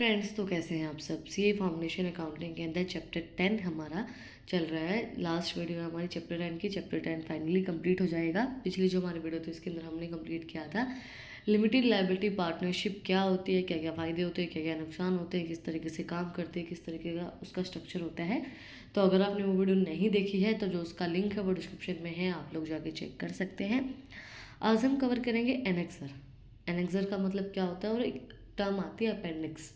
Friends, तो कैसे हैं आप सब। सीए फाउंडेशन अकाउंटिंग के अंदर चैप्टर 10 हमारा चल रहा है। लास्ट वीडियो में हमारी चैप्टर 10 की चैप्टर 10 फाइनली कंप्लीट हो जाएगा। पिछली जो हमारी वीडियो थी इसके अंदर हमने कंप्लीट किया था लिमिटेड लायबिलिटी पार्टनरशिप क्या होती है, क्या क्या फ़ायदे होते हैं, क्या क्या नुकसान होते हैं, किस तरीके से काम करते हैं, किस तरीके का उसका स्ट्रक्चर होता है। तो अगर आपने वो वीडियो नहीं देखी है तो जो उसका लिंक है वो डिस्क्रिप्शन में है, आप लोग जाके चेक कर सकते हैं। आज हम कवर करेंगे एनेक्सर। एनेक्सर का मतलब क्या होता है, और एक टर्म आती है अपेंडिक्स,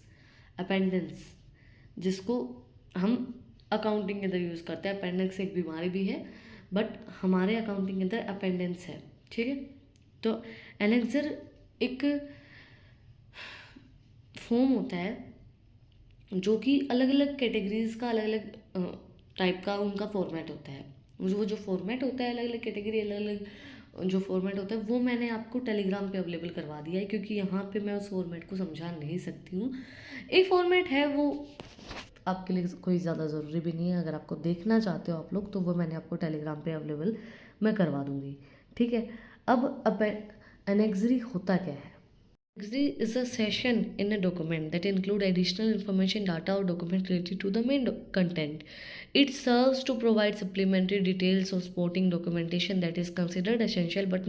अपेंडेंस, जिसको हम अकाउंटिंग के अंदर यूज़ करते हैं। अपेंडिक्स एक बीमारी भी है, बट हमारे अकाउंटिंग के अंदर अपेंडेंस है, ठीक है। तो एनेक्सर एक फॉर्म होता है जो कि अलग अलग कैटेगरीज का अलग अलग टाइप का उनका फॉर्मेट होता है। वो जो फॉर्मेट होता है अलग अलग कैटेगरी, अलग अलग जो फॉर्मेट होता है वो मैंने आपको टेलीग्राम पे अवेलेबल करवा दिया है, क्योंकि यहाँ पे मैं उस फॉर्मेट को समझा नहीं सकती हूँ। एक फॉर्मेट है वो आपके लिए कोई ज़्यादा ज़रूरी भी नहीं है। अगर आपको देखना चाहते हो आप लोग तो वो मैंने आपको टेलीग्राम पे अवेलेबल मैं करवा दूँगी, ठीक है। अब एनेक्सरी होता क्या है। Annex is a section in a document that include additional information, data or document related to the main content. It serves to provide supplementary details or supporting documentation that is considered essential but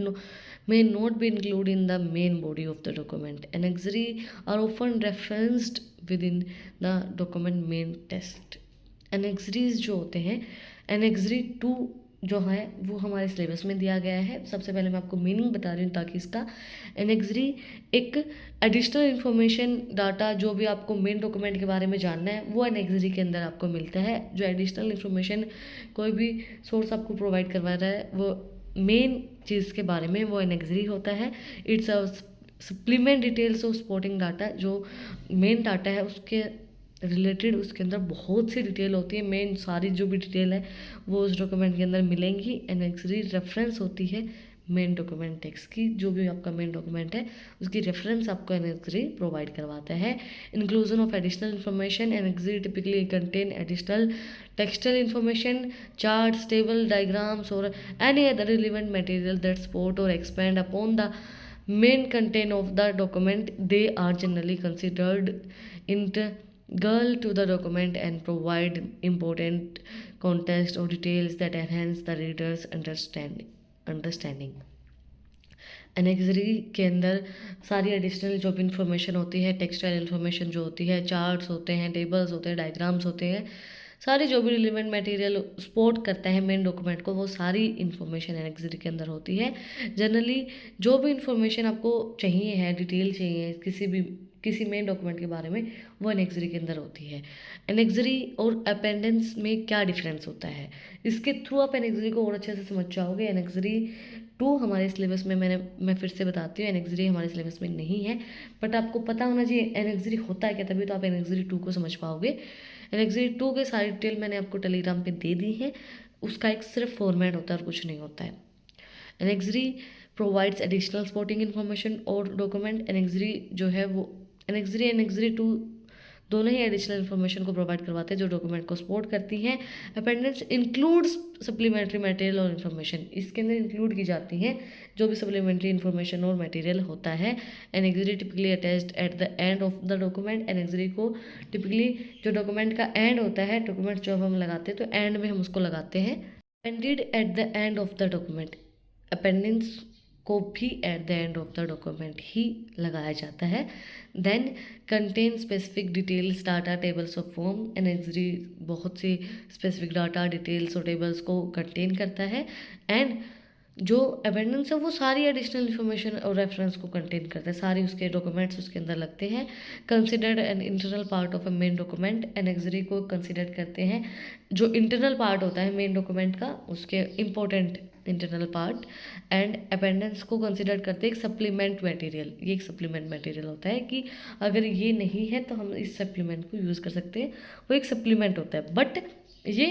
may not be included in the main body of the document. Annexes are often referenced within the document main text. Annexes जो होते हैं, Annexes 2 जो है वो हमारे syllabus में दिया गया है। सबसे पहले मैं आपको मीनिंग बता रही हूँ ताकि इसका एनेक्सरी एक एडिशनल इन्फॉर्मेशन डाटा जो भी आपको मेन डॉक्यूमेंट के बारे में जानना है वो एनेक्सरी के अंदर आपको मिलता है। जो एडिशनल इन्फॉर्मेशन कोई भी सोर्स आपको प्रोवाइड करवा रहा है वो मेन चीज़ के बारे में, वो एनेक्सरी होता है। It's a supplement details of supporting data. जो मेन डाटा है उसके रिलेटेड उसके अंदर बहुत सी डिटेल होती है। मेन सारी जो भी डिटेल है वो उस डॉक्यूमेंट के अंदर मिलेंगी। एनेक्सरी रेफरेंस होती है मेन डॉक्यूमेंट टेक्स्ट की। जो भी आपका मेन डॉक्यूमेंट है उसकी रेफरेंस आपको एनेक्सरी प्रोवाइड करवाता है। Inclusion of additional information. Annexure typically contain additional textual information, charts, table, diagrams और any other relevant material that support और expand upon the main content of the document. They are generally considered integral to the document and provide important context or details that enhance the reader's understanding. एनेक्सरी के अंदर सारी additional जो भी information होती है, textile information जो होती है, चार्ट्स होते हैं, टेबल्स होते हैं, डायग्राम्स होते हैं, सारी जो भी रिलेवेंट मटेरियल सपोर्ट करता है मेन डॉक्यूमेंट को, वो सारी इन्फॉर्मेशन एनेक्सरी के अंदर होती है। जनरली जो भी इन्फॉर्मेशन आपको चाहिए है, डिटेल चाहिए किसी मेन डॉक्यूमेंट के बारे में, वो एनेक्सरी के अंदर होती है। एनेक्सरी और अपेंडेंस में क्या डिफरेंस होता है, इसके थ्रू आप एनेक्सरी को और अच्छे से समझ जाओगे। एनेक्सरी 2 हमारे सिलेबस में मैं फिर से बताती हूँ, एनेक्सरी हमारे सिलेबस में नहीं है, बट आपको पता होना चाहिए एनेक्सरी होता है क्या, तभी तो आप एनेक्सरी 2 को समझ पाओगे। एनेक्सरी 2 के सारी डिटेल मैंने आपको टेलीग्राम पे दे दी है। उसका एक सिर्फ फॉर्मेट होता है और कुछ नहीं होता है। एनेक्सरी प्रोवाइड्स एडिशनल सपोर्टिंग इन्फॉर्मेशन और डॉक्यूमेंट। एनेक्सरी जो है वो एनेक्सरी 2 दोनों ही एडिशनल इन्फॉर्मेशन को प्रोवाइड करवाते हैं जो डॉक्यूमेंट को सपोर्ट करती हैं। अपेंडेंस इंक्लूड्स सप्लीमेंट्री मटेरियल और इन्फॉर्मेशन। इसके अंदर इंक्लूड की जाती हैं जो भी सप्लीमेंट्री इन्फॉर्मेशन और मटेरियल होता है। Annexure typically attached at the end of the document. Annexure को टिपिकली जो डॉक्यूमेंट का एंड होता है, डॉक्यूमेंट जो हम लगाते हैं तो एंड में हम उसको लगाते हैं। Appended at the end of the document. Appendices को भी at the end of the document ही लगाया जाता है। Then contain specific details, data, tables of form. Annexure बहुत सी स्पेसिफिक डाटा, डिटेल्स और टेबल्स को कंटेन करता है। एंड जो अपेंडेंस है वो सारी एडिशनल इन्फॉर्मेशन और रेफरेंस को कंटेन करता है, सारी उसके डॉक्यूमेंट्स उसके अंदर लगते हैं। Considered an internal part of a main document. Annexure को कंसिडर करते हैं जो इंटरनल पार्ट होता है मेन डॉक्यूमेंट का, उसके इम्पोर्टेंट इंटरनल पार्ट। एंड अपेंडेंस को कंसिडर करते हैं एक सप्लीमेंट मटेरियल। ये एक सप्लीमेंट मटेरियल होता है कि अगर ये नहीं है तो हम इस सप्लीमेंट को यूज़ कर सकते हैं, वो एक सप्लीमेंट होता है। बट ये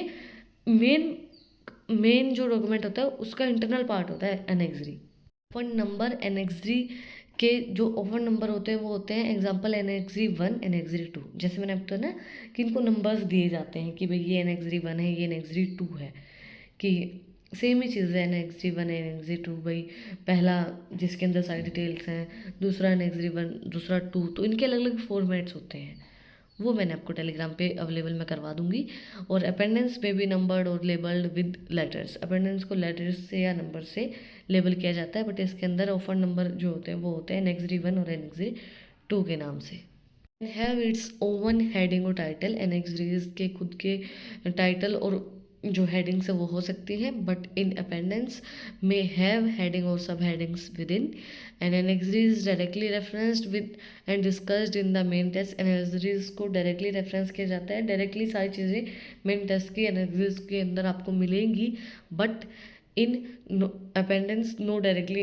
मेन जो डॉक्यूमेंट होता है उसका इंटरनल पार्ट होता है एनेक्सरी। ऑफर नंबर एनेक्सरी के जो ऑफर नंबर होते हैं वो होते हैं एग्जांपल एनेक्सरी 1, एनेक्सरी 2। जैसे मैंने बताया ना कि इनको नंबर्स दिए जाते हैं कि भाई ये एनेक्सरी 1 है, ये एनेक्सरी 2 है, कि सेम ही चीज़ है। एनेक्सरी 1 है, एनेक्सरी 2, भाई पहला जिसके अंदर सारी डिटेल्स हैं, दूसरा एनेक्सरी 1, दूसरा 2, तो इनके अलग अलग फॉर्मेट्स होते हैं। वो मैंने आपको टेलीग्राम पे अवेलेबल मैं करवा दूंगी। और अपेंडेंस में भी नंबर्ड और लेबल्ड विद लेटर्स, अपेंडेंस को लेटर्स से या नंबर से लेबल किया जाता है, बट इसके अंदर ऑफर नंबर जो होते हैं वो होते हैं एनेक्सरी 1 और एनेक्सरी 2 के नाम से। हैव इट्स ओवन हेडिंग और टाइटल, एनेक्सरीज के खुद के टाइटल और जो हेडिंग्स है वो हो सकती हैं, बट इन अपेंडेंस में हैव हेडिंग और subheadings within. And annexures directly referenced with and discussed in the main text, annexures को डायरेक्टली रेफरेंस किया जाता है, डायरेक्टली सारी चीज़ें मेन टेस्ट की एनेक्सरीज के अंदर आपको मिलेंगी, but in appendices no directly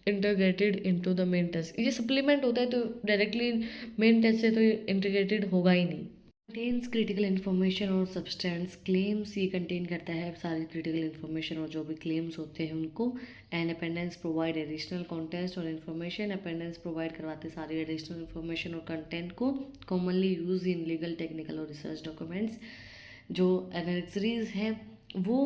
integrated into the main text. ये सप्लीमेंट होता है तो डायरेक्टली मेन टेस्ट से तो इंटीग्रेटेड होगा ही नहीं। कंटेन्स क्रिटिकल इन्फॉर्मेशन और सब्सटेंस क्लेम्स, ये कंटेन करता है सारी क्रिटिकल इन्फॉर्मेशन और जो भी क्लेम्स होते हैं उनको। एंड अपेंडेंस प्रोवाइड एडिशनल कॉन्टेस्ट और इन्फॉर्मेशन, अपेंडेंस प्रोवाइड करवाते सारी एडिशनल इन्फॉर्मेशन और कंटेंट को, commonly use in legal technical और रिसर्च डॉक्यूमेंट्स। जो एनेक्सरीज हैं वो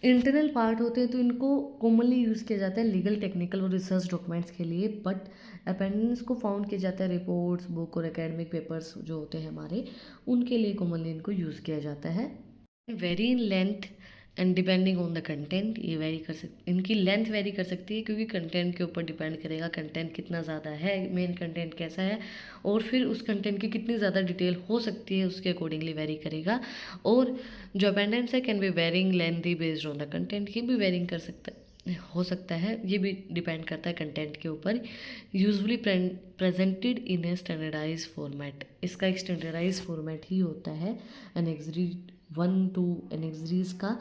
इंटरनल पार्ट होते हैं तो इनको कॉमनली यूज़ किया जाता है लीगल टेक्निकल और रिसर्च डॉक्यूमेंट्स के लिए, बट अपेंडेंस को फाउंड किया जाता है रिपोर्ट्स, बुक और एकेडमिक पेपर्स जो होते हैं हमारे, उनके लिए कॉमनली इनको यूज़ किया जाता है। Very in length and depending on the content, ये वेरी कर सकती, इनकी लेंथ वेरी कर सकती है क्योंकि कंटेंट के ऊपर डिपेंड करेगा, कंटेंट कितना ज़्यादा है, मेन कंटेंट कैसा है, और फिर उस कंटेंट की कितनी ज़्यादा डिटेल हो सकती है उसके अकॉर्डिंगली वेरी करेगा। और जो अपेंडेंस है can be varying lengthy based on the content, ये भी वेरिंग कर सकता है, हो सकता है, ये भी डिपेंड करता है कंटेंट के ऊपर। Usually presented in a standardise format, इसका एक स्टैंडर्डाइज फॉर्मेट ही होता है एनेक्सरी 1 to एनेक्सरीज का,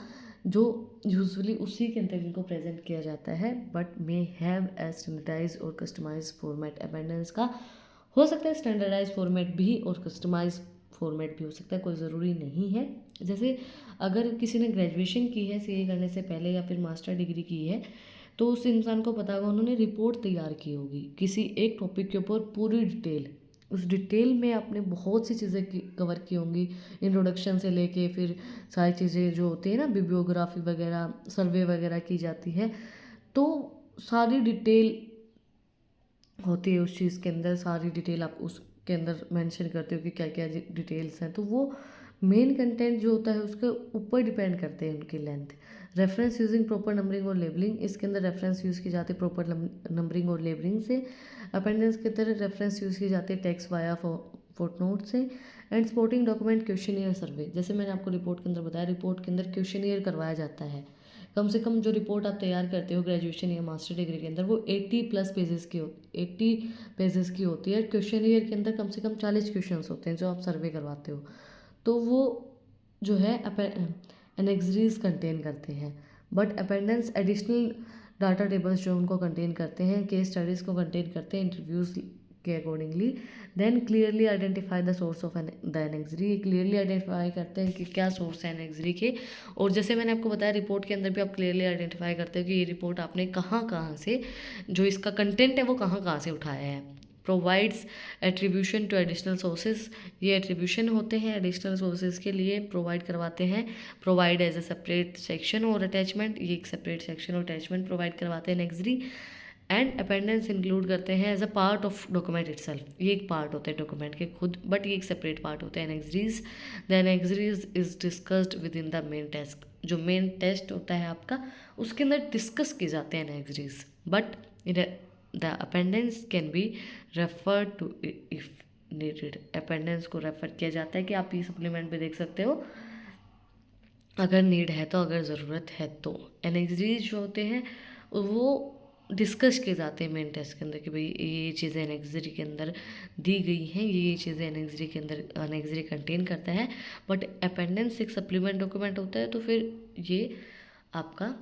जो यूजुअली उसी के अंदर इनको प्रेजेंट किया जाता है, but may have a standardise और कस्टमाइज फॉर्मेट। अपेंडेंस का हो सकता है स्टैंडर्डाइज फॉर्मेट भी और कस्टमाइज फॉर्मेट भी हो सकता है, कोई ज़रूरी नहीं है। जैसे अगर किसी ने ग्रेजुएशन की है सीए करने से पहले या फिर मास्टर डिग्री की है, तो उस इंसान को पता होगा उन्होंने रिपोर्ट तैयार की होगी किसी एक टॉपिक के ऊपर पूरी डिटेल, उस डिटेल में आपने बहुत सी चीज़ें कवर की होंगी, इंट्रोडक्शन से लेके फिर सारी चीज़ें जो होती है ना, बिब्लियोग्राफी वगैरह, सर्वे वगैरह की जाती है, तो सारी डिटेल होती है उस चीज़ के अंदर, सारी डिटेल आप उसके अंदर मेंशन करते हो कि क्या क्या डिटेल्स हैं, तो वो मेन कंटेंट जो होता है उसके ऊपर डिपेंड करते हैं उनकी length. Reference using proper numbering और लेबलिंग, इसके अंदर रेफरेंस यूज़ की जाती है प्रॉपर नंबरिंग और लेबलिंग से। अपेंडेंस के अंदर रेफरेंस यूज़ की जाती है टेक्स्ट वाया फुटनोट से। एंड सपोर्टिंग डॉक्यूमेंट क्वेश्चनियर सर्वे, जैसे मैंने आपको रिपोर्ट के अंदर बताया, रिपोर्ट के अंदर क्वेश्चनियर करवाया जाता है। कम से कम जो रिपोर्ट आप तैयार करते हो ग्रेजुएशन या मास्टर डिग्री के अंदर वो 80 पेजेस की होती है। क्वेश्चनियर के अंदर कम से कम 40 क्वेश्चंस होते हैं जो आप सर्वे करवाते हो, तो वो जो है एनेक्सरीज कंटेन करते हैं। बट अपेंडेंस एडिशनल डाटा टेबल्स जो उनको कंटेन करते हैं, केस स्टडीज़ को कंटेन करते हैं इंटरव्यूज़ के accordingly. Then clearly identify the source of the annexure, clearly identify करते हैं कि क्या सोर्स है एनेक्सरी के। और जैसे मैंने आपको बताया रिपोर्ट के अंदर भी आप क्लियरली आइडेंटिफाई करते हो कि ये रिपोर्ट आपने कहाँ कहाँ से, जो इसका कंटेंट है वो कहाँ कहाँ से उठाया है। Provides attribution to additional sources, ये एट्रीब्यूशन होते हैं एडिशनल सोर्सेज के लिए प्रोवाइड करवाते हैं। Provide as a separate section और अटैचमेंट, ये एक सेपरेट सेक्शन और अटैचमेंट प्रोवाइड करवाते हैं एनेक्सरी। एंड अपेंडेंस इंक्लूड करते हैं as a part of document itself, ये एक पार्ट होते हैं डॉक्यूमेंट के खुद, बट ये एक सेपरेट पार्ट होते हैं annexures. The annexures is discussed within the main text, जो मेन टेस्ट होता है आपका उसके अंदर डिस्कस किए जाते हैं annexures, but the appendices can be refer to if needed. Appendices को रेफर किया जाता है कि आप ये सप्लीमेंट भी देख सकते हो अगर नीड है तो, अगर ज़रूरत है तो। एनेक्सरीज जो होते हैं वो डिस्कस किए जाते हैं मेन टेस्ट के अंदर कि भाई ये चीज़ें एनेक्सरी के अंदर दी गई हैं, ये चीज़ें एनेक्सरी के अंदर एनेक्सरी कंटेन करता है। बट अपेंडेंस एक सप्लीमेंट डॉक्यूमेंट होता है तो फिर ये आपका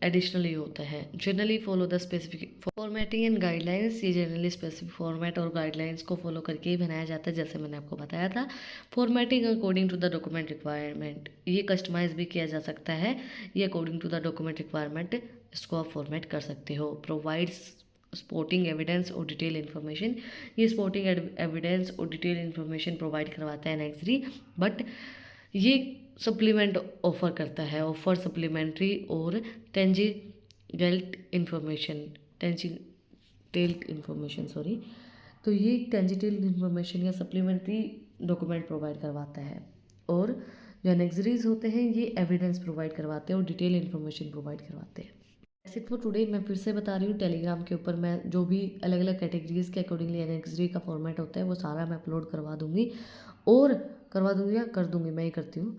एडिशनली होता है। Generally follow the specific formatting and guidelines, ये जनरली स्पेसिफिक फॉर्मेट और गाइडलाइंस को फॉलो करके ही बनाया जाता है, जैसे मैंने आपको बताया था। Formatting according to the document requirement, ये कस्टमाइज भी किया जा सकता है, ये according to the document requirement इसको आप फॉर्मेट कर सकते हो। प्रोवाइड्स स्पोर्टिंग एविडेंस और डिटेल इन्फॉर्मेशन, ये स्पोर्टिंग एविडेंस और डिटेल इन्फॉर्मेशन प्रोवाइड करवाता है एनेक्सरी, बट ये सप्लीमेंट ऑफर करता है, ऑफर सप्लीमेंट्री और टेंजिटेल्ड इन्फॉर्मेशन, सॉरी। तो ये टेंजिटेल्ड इन्फॉर्मेशन या सप्लीमेंट्री डॉक्यूमेंट प्रोवाइड करवाता है, और जो एनेक्सरीज होते हैं ये एविडेंस प्रोवाइड करवाते हैं और डिटेल इन्फॉर्मेशन प्रोवाइड करवाते हैं। ऐसे फॉर टुडे मैं फिर से बता रही हूँ, टेलीग्राम के ऊपर मैं जो भी अलग अलग कैटेगरीज के अकॉर्डिंगली एनेक्सरी का फॉर्मेट होता है वो सारा मैं अपलोड करवा दूँगी, और करवा दूँगी या कर दूँगी, मैं ही करती हूँ।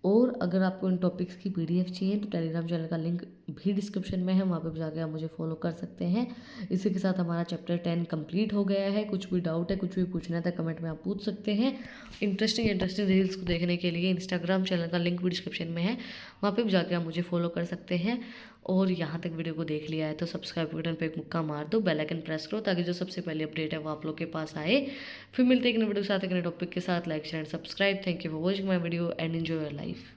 और अगर आपको इन टॉपिक्स की PDF चाहिए तो टेलीग्राम चैनल का लिंक भी डिस्क्रिप्शन में है, वहाँ पे जाके आप मुझे फॉलो कर सकते हैं। इसी के साथ हमारा चैप्टर 10 कंप्लीट हो गया है। कुछ भी डाउट है, कुछ भी पूछना है तो कमेंट में आप पूछ सकते हैं। इंटरेस्टिंग रील्स को देखने के लिए इंस्टाग्राम चैनल का लिंक भी डिस्क्रिप्शन में है, वहाँ पर जाके आप मुझे फॉलो कर सकते हैं। और यहाँ तक वीडियो को देख लिया है तो सब्सक्राइब बटन पे एक मुक्का मार दो, बेल आइकन प्रेस करो ताकि जो सबसे पहले अपडेट है वो आप लोग के पास आए। फिर मिलते हैं एक नए वीडियो के साथ, एक नए टॉपिक के साथ। Like share and subscribe. Thank you for watching my video and enjoy your life.